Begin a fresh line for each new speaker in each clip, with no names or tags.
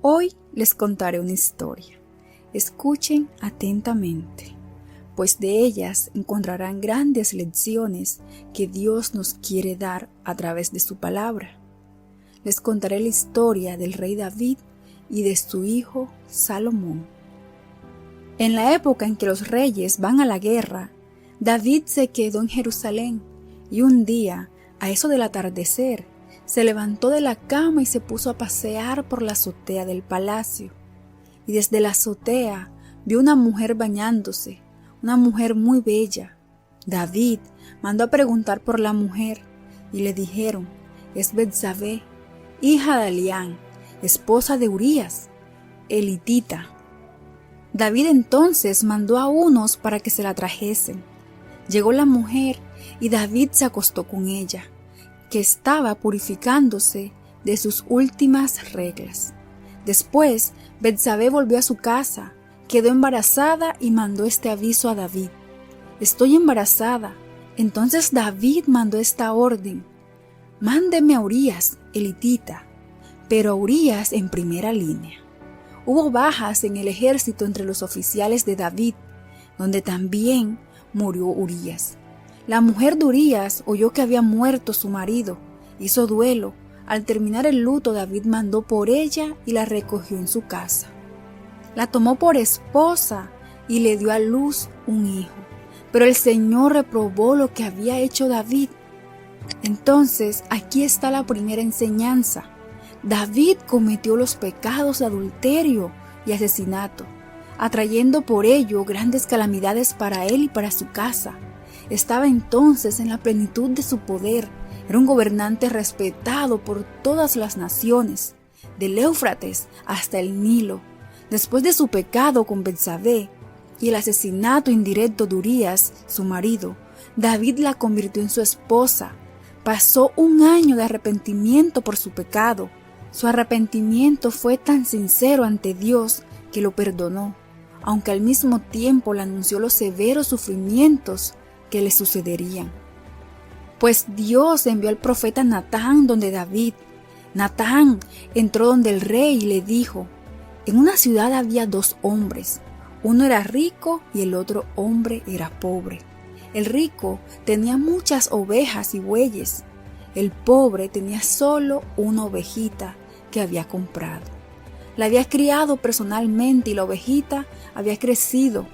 Hoy les contaré una historia. Escuchen atentamente, pues de ellas encontrarán grandes lecciones que Dios nos quiere dar a través de su palabra. Les contaré la historia del rey David y de su hijo Salomón. En la época en que los reyes van a la guerra, David se quedó en Jerusalén y un día, a eso del atardecer, se levantó de la cama y se puso a pasear por la azotea del palacio. Y desde la azotea vio una mujer bañándose, una mujer muy bella. David mandó a preguntar por la mujer y le dijeron: es Betsabé, hija de Elián, esposa de Urías, elitita. David entonces mandó a unos para que se la trajesen. Llegó la mujer y David se acostó con ella, que estaba purificándose de sus últimas reglas. Después, Betsabé volvió a su casa, quedó embarazada y mandó este aviso a David: estoy embarazada. Entonces David mandó esta orden: mándeme a Urías, elitita, pero a Urías en primera línea. Hubo bajas en el ejército entre los oficiales de David, donde también murió Urías. La mujer de Urías oyó que había muerto su marido, hizo duelo. Al terminar el luto, David mandó por ella y la recogió en su casa. La tomó por esposa y le dio a luz un hijo. Pero el Señor reprobó lo que había hecho David. Entonces, aquí está la primera enseñanza. David cometió los pecados de adulterio y asesinato, atrayendo por ello grandes calamidades para él y para su casa. Estaba entonces en la plenitud de su poder. Era un gobernante respetado por todas las naciones, del Éufrates hasta el Nilo. Después de su pecado con Betsabé y el asesinato indirecto de Urías, su marido, David la convirtió en su esposa. Pasó un año de arrepentimiento por su pecado. Su arrepentimiento fue tan sincero ante Dios que lo perdonó, aunque al mismo tiempo le anunció los severos sufrimientos que le sucederían. Pues Dios envió al profeta Natán donde David. Natán entró donde el rey y le dijo: en una ciudad había dos hombres, uno era rico y el otro hombre era pobre. El rico tenía muchas ovejas y bueyes, el pobre tenía solo una ovejita que había comprado. La había criado personalmente y la ovejita había crecido.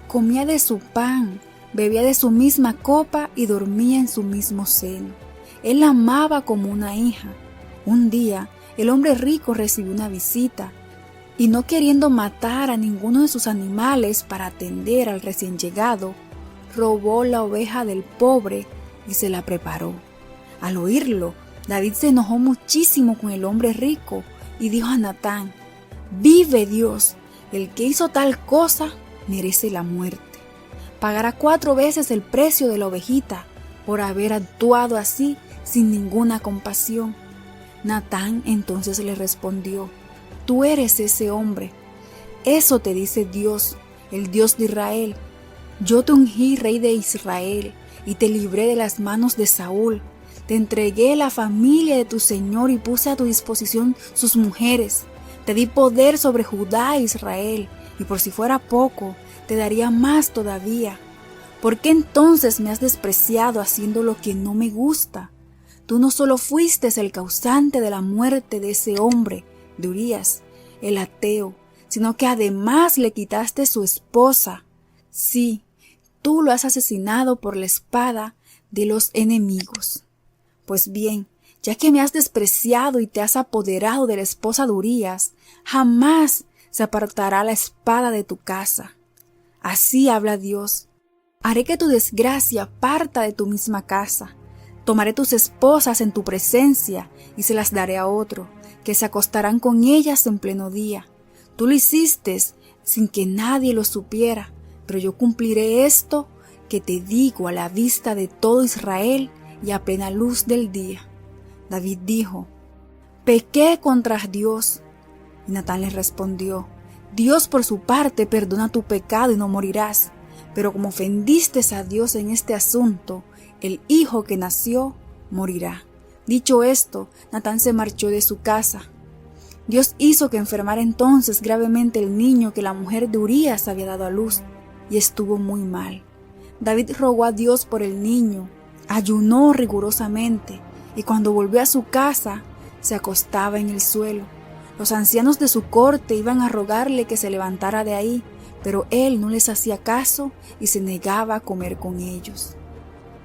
Comía de su pan, bebía de su misma copa y dormía en su mismo seno. Él la amaba como una hija. Un día, el hombre rico recibió una visita y, no queriendo matar a ninguno de sus animales para atender al recién llegado, robó la oveja del pobre y se la preparó. Al oírlo, David se enojó muchísimo con el hombre rico y dijo a Natán: vive Dios, el que hizo tal cosa merece la muerte. Pagará 4 veces el precio de la ovejita por haber actuado así sin ninguna compasión. Natán entonces le respondió: tú eres ese hombre. Eso te dice Dios, el Dios de Israel. Yo te ungí rey de Israel y te libré de las manos de Saúl. Te entregué la familia de tu Señor y puse a tu disposición sus mujeres. Te di poder sobre Judá e Israel, y por si fuera poco, te daría más todavía. ¿Por qué entonces me has despreciado haciendo lo que no me gusta? Tú no solo fuiste el causante de la muerte de ese hombre, de Urías, el ateo, sino que además le quitaste su esposa. Sí, tú lo has asesinado por la espada de los enemigos. Pues bien, ya que me has despreciado y te has apoderado de la esposa de Urías, jamás se apartará la espada de tu casa. Así habla Dios: haré que tu desgracia parta de tu misma casa. Tomaré tus esposas en tu presencia y se las daré a otro, que se acostarán con ellas en pleno día. Tú lo hiciste sin que nadie lo supiera, pero yo cumpliré esto que te digo a la vista de todo Israel y a plena luz del día. David dijo: pequé contra Dios. Y Natán le respondió: Dios por su parte perdona tu pecado y no morirás. Pero como ofendiste a Dios en este asunto, el hijo que nació morirá. Dicho esto, Natán se marchó de su casa. Dios hizo que enfermara entonces gravemente el niño que la mujer de Urías había dado a luz, y estuvo muy mal. David rogó a Dios por el niño, ayunó rigurosamente, y cuando volvió a su casa, se acostaba en el suelo. Los ancianos de su corte iban a rogarle que se levantara de ahí, pero él no les hacía caso y se negaba a comer con ellos.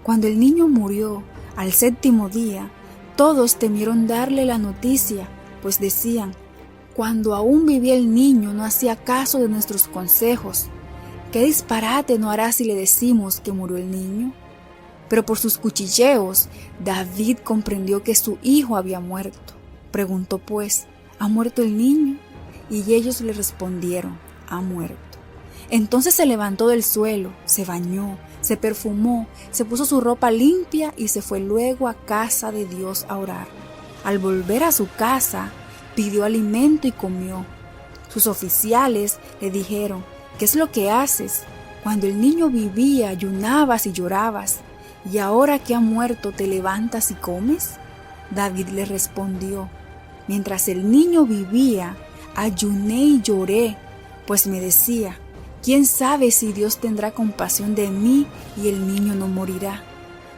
Cuando el niño murió, al 7º día, todos temieron darle la noticia, pues decían: cuando aún vivía el niño no hacía caso de nuestros consejos. ¿Qué disparate no hará si le decimos que murió el niño? Pero por sus cuchilleos, David comprendió que su hijo había muerto. Preguntó pues: ¿ha muerto el niño? Y ellos le respondieron: ha muerto. Entonces se levantó del suelo, se bañó, se perfumó, se puso su ropa limpia y se fue luego a casa de Dios a orar. Al volver a su casa, pidió alimento y comió. Sus oficiales le dijeron: ¿qué es lo que haces? Cuando el niño vivía, ayunabas y llorabas, y ahora que ha muerto, ¿te levantas y comes? David le respondió: mientras el niño vivía, ayuné y lloré, pues me decía: ¿quién sabe si Dios tendrá compasión de mí y el niño no morirá?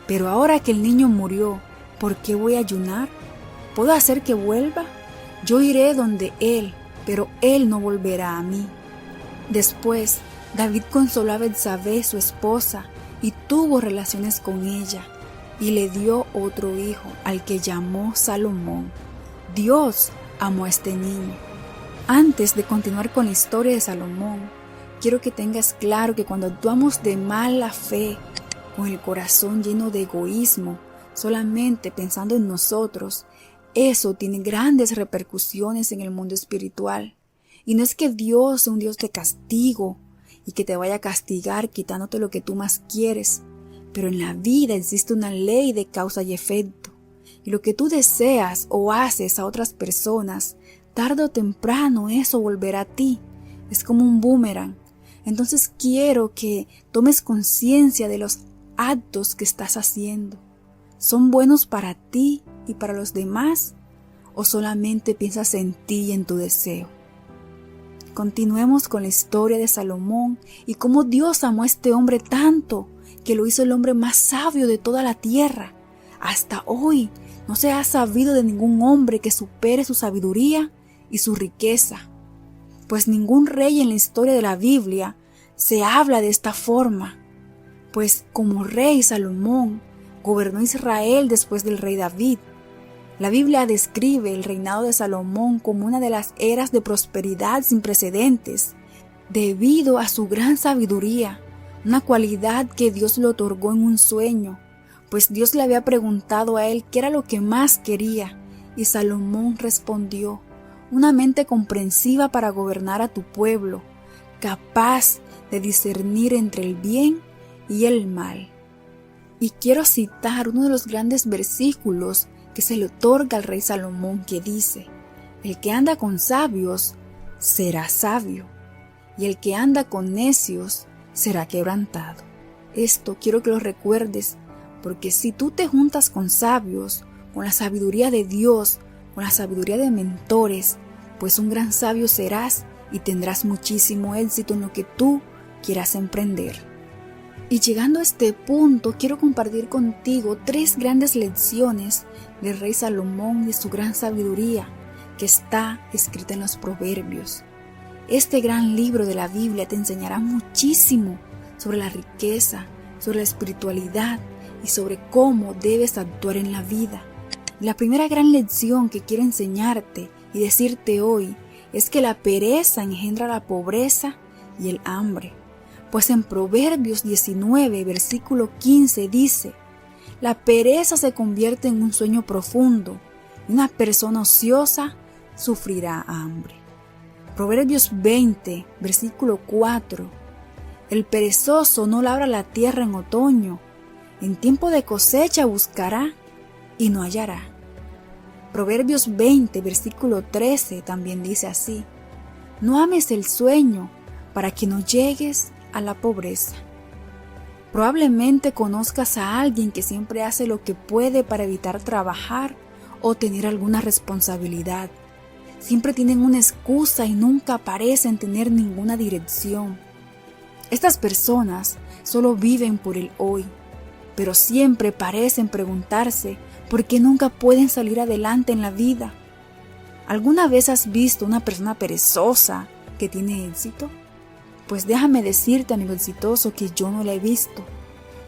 Pero ahora que el niño murió, ¿por qué voy a ayunar? ¿Puedo hacer que vuelva? Yo iré donde él, pero él no volverá a mí. Después, David consoló a Betsabé, su esposa, y tuvo relaciones con ella, y le dio otro hijo, al que llamó Salomón. Dios amó a este niño. Antes de continuar con la historia de Salomón, quiero que tengas claro que cuando actuamos de mala fe, con el corazón lleno de egoísmo, solamente pensando en nosotros, eso tiene grandes repercusiones en el mundo espiritual. Y no es que Dios sea un Dios de castigo y que te vaya a castigar quitándote lo que tú más quieres, pero en la vida existe una ley de causa y efecto. Y lo que tú deseas o haces a otras personas, tarde o temprano eso volverá a ti. Es como un boomerang. Entonces quiero que tomes conciencia de los actos que estás haciendo. ¿Son buenos para ti y para los demás? ¿O solamente piensas en ti y en tu deseo? Continuemos con la historia de Salomón y cómo Dios amó a este hombre tanto que lo hizo el hombre más sabio de toda la tierra. Hasta hoy no se ha sabido de ningún hombre que supere su sabiduría y su riqueza. Pues ningún rey en la historia de la Biblia se habla de esta forma, pues como rey Salomón gobernó Israel después del rey David. La Biblia describe el reinado de Salomón como una de las eras de prosperidad sin precedentes, debido a su gran sabiduría, una cualidad que Dios le otorgó en un sueño, pues Dios le había preguntado a él qué era lo que más quería, y Salomón respondió: una mente comprensiva para gobernar a tu pueblo, capaz de discernir entre el bien y el mal. Y quiero citar uno de los grandes versículos que se le otorga al rey Salomón, que dice: el que anda con sabios será sabio, y el que anda con necios será quebrantado. Esto quiero que lo recuerdes, porque si tú te juntas con sabios, con la sabiduría de Dios, con la sabiduría de mentores, pues un gran sabio serás y tendrás muchísimo éxito en lo que tú quieras emprender. Y llegando a este punto, quiero compartir contigo 3 grandes lecciones del rey Salomón de su gran sabiduría que está escrita en los Proverbios. Este gran libro de la Biblia te enseñará muchísimo sobre la riqueza, sobre la espiritualidad y sobre cómo debes actuar en la vida. La primera gran lección que quiero enseñarte y decirte hoy es que la pereza engendra la pobreza y el hambre. Pues en Proverbios 19, versículo 15 dice: la pereza se convierte en un sueño profundo y una persona ociosa sufrirá hambre. Proverbios 20, versículo 4: el perezoso no labra la tierra en otoño, en tiempo de cosecha buscará y no hallará. Proverbios 20, versículo 13 también dice así: no ames el sueño para que no llegues a la pobreza. Probablemente conozcas a alguien que siempre hace lo que puede para evitar trabajar o tener alguna responsabilidad. siempre tienen una excusa y nunca parecen tener ninguna dirección. Estas personas solo viven por el hoy, pero siempre parecen preguntarse por qué nunca pueden salir adelante en la vida. ¿Alguna vez has visto una persona perezosa que tiene éxito? Pues déjame decirte, amigo exitoso, que yo no la he visto,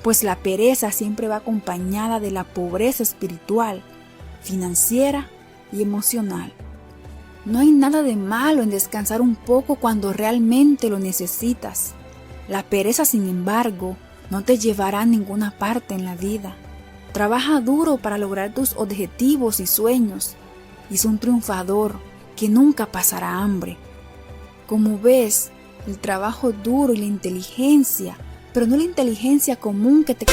pues la pereza siempre va acompañada de la pobreza espiritual, financiera y emocional. No hay nada de malo en descansar un poco cuando realmente lo necesitas. La pereza, sin embargo, no te llevará a ninguna parte en la vida. Trabaja duro para lograr tus objetivos y sueños, y sé un triunfador que nunca pasará hambre. Como ves, el trabajo duro y la inteligencia, pero no la inteligencia común que te...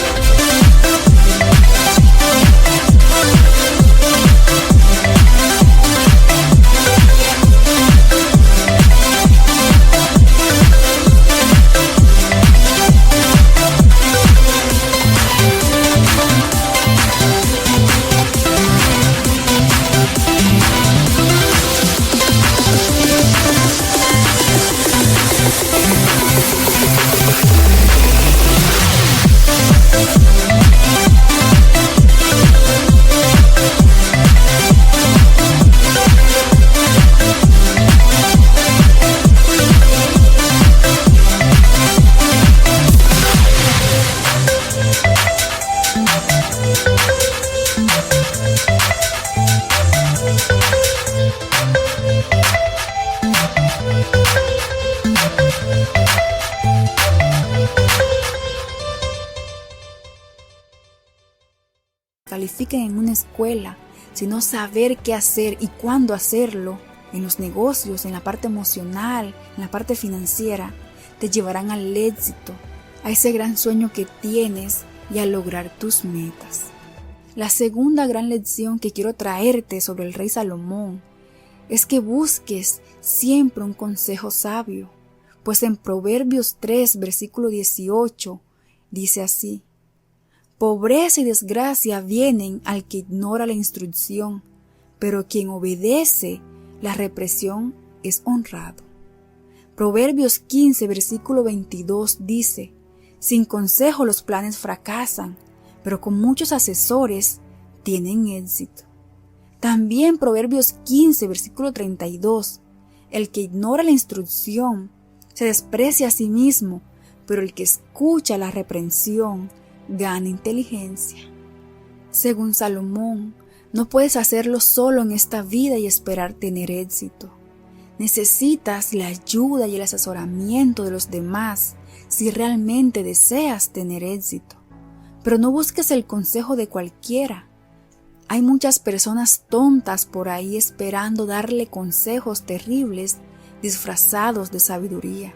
califiquen en una escuela, sino saber qué hacer y cuándo hacerlo, en los negocios, en la parte emocional, en la parte financiera, te llevarán al éxito, a ese gran sueño que tienes y a lograr tus metas. La segunda gran lección que quiero traerte sobre el rey Salomón es que busques siempre un consejo sabio, pues en Proverbios 3, versículo 18, dice así: pobreza y desgracia vienen al que ignora la instrucción, pero quien obedece la represión es honrado. Proverbios 15, versículo 22 dice: sin consejo los planes fracasan, pero con muchos asesores tienen éxito. También Proverbios 15, versículo 32: el que ignora la instrucción se desprecia a sí mismo, pero el que escucha la reprensión gana inteligencia. Según Salomón, no puedes hacerlo solo en esta vida y esperar tener éxito. Necesitas la ayuda y el asesoramiento de los demás si realmente deseas tener éxito. Pero no busques el consejo de cualquiera. Hay muchas personas tontas por ahí esperando darle consejos terribles disfrazados de sabiduría.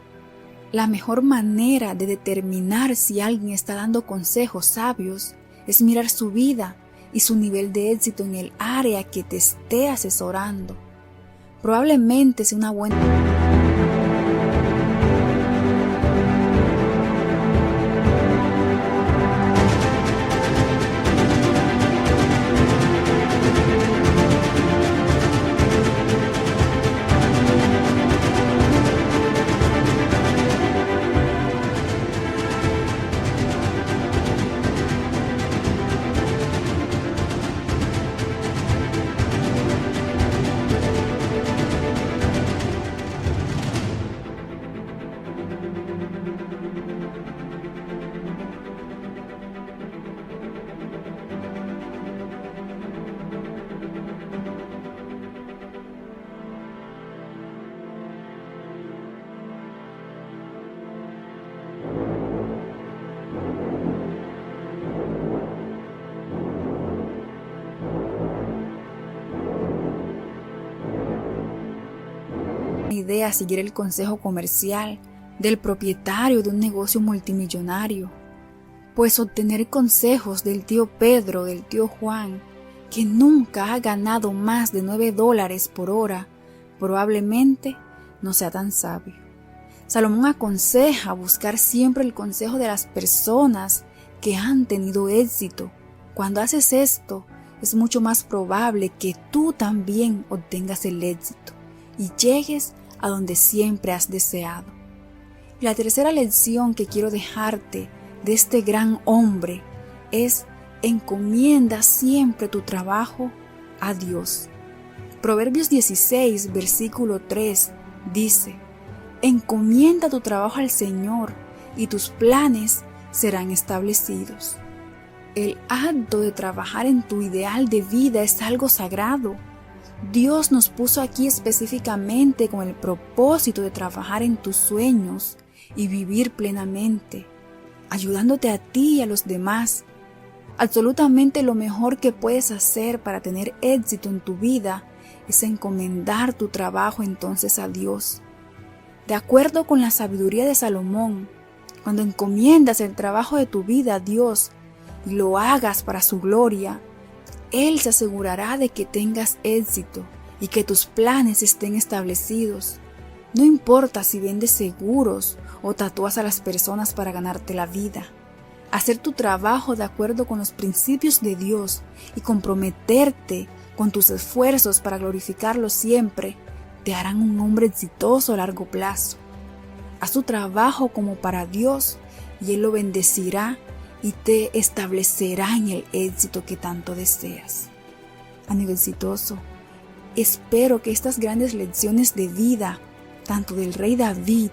La mejor manera de determinar si alguien está dando consejos sabios es mirar su vida y su nivel de éxito en el área que te esté asesorando. Probablemente sea una buena... idea seguir el consejo comercial del propietario de un negocio multimillonario, pues obtener consejos del tío Pedro, del tío Juan, que nunca ha ganado más de $9 por hora, probablemente no sea tan sabio. Salomón aconseja buscar siempre el consejo de las personas que han tenido éxito. Cuando haces esto, es mucho más probable que tú también obtengas el éxito y llegues a donde siempre has deseado. Y la tercera lección que quiero dejarte de este gran hombre es: encomienda siempre tu trabajo a Dios. Proverbios 16, versículo 3 dice: encomienda tu trabajo al Señor y tus planes serán establecidos. El acto de trabajar en tu ideal de vida es algo sagrado. Dios nos puso aquí específicamente con el propósito de trabajar en tus sueños y vivir plenamente, ayudándote a ti y a los demás. Absolutamente lo mejor que puedes hacer para tener éxito en tu vida es encomendar tu trabajo entonces a Dios. De acuerdo con la sabiduría de Salomón, cuando encomiendas el trabajo de tu vida a Dios y lo hagas para su gloria, Él se asegurará de que tengas éxito y que tus planes estén establecidos. No importa si vendes seguros o tatúas a las personas para ganarte la vida. Hacer tu trabajo de acuerdo con los principios de Dios y comprometerte con tus esfuerzos para glorificarlo siempre te harán un hombre exitoso a largo plazo. Haz tu trabajo como para Dios y Él lo bendecirá y te establecerá en el éxito que tanto deseas. Amigo exitoso, espero que estas grandes lecciones de vida, tanto del rey David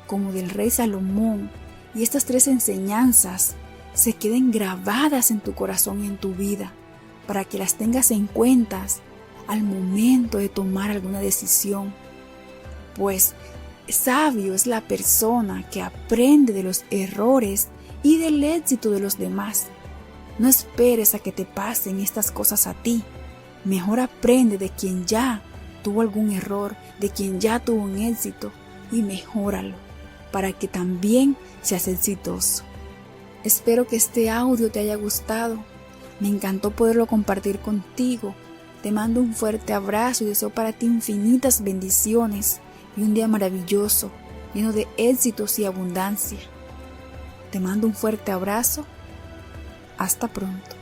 como del rey Salomón, y estas 3 enseñanzas se queden grabadas en tu corazón y en tu vida, para que las tengas en cuenta al momento de tomar alguna decisión. Pues sabio es la persona que aprende de los errores y del éxito de los demás. No esperes a que te pasen estas cosas a ti. Mejor aprende de quien ya tuvo algún error, de quien ya tuvo un éxito, y mejóralo para que también seas exitoso. Espero que este audio te haya gustado. Me encantó poderlo compartir contigo. Te mando un fuerte abrazo y deseo para ti infinitas bendiciones y un día maravilloso, lleno de éxitos y abundancia. Te mando un fuerte abrazo. Hasta pronto.